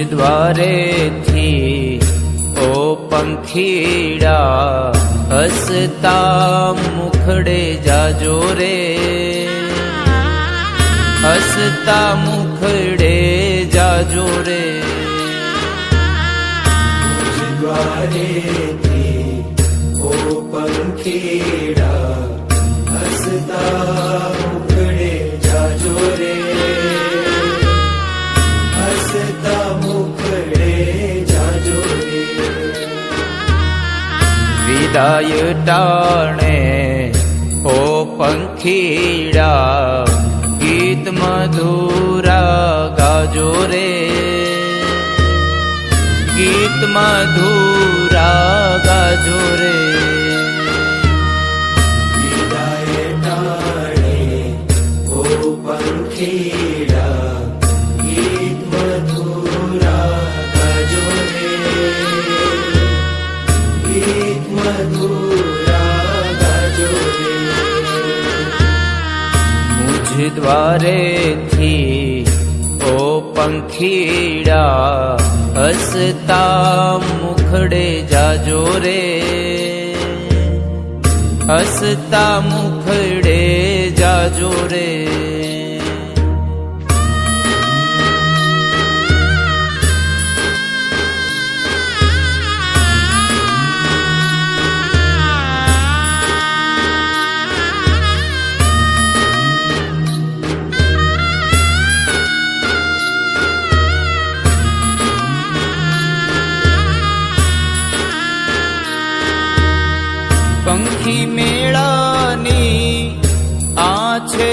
द्वारे थी ओ पंखीड़ा हसता मुखड़े जाजो रे, हसता मुखड़े जाजो रे। द्वारे थी ओ पंखीड़ा हसता मुखड़े जाजो रे, हसता मुखड़े जाजो रे। विदाय टाणे ओ पंखीड़ा गीत मधुरा गाजो रे, गीत मधुरा गाजो रे। विदाय टाणे ओ पंखीड़ा गीत मधुरा गाजो रे, गीत मधुरा गाजो रे। मुझ द्वारे थी ओ पंखीड़ा हसता मुखड़े जाजो रे, हसता मुखड़े जाजो रे। पंखी मेळानी आछे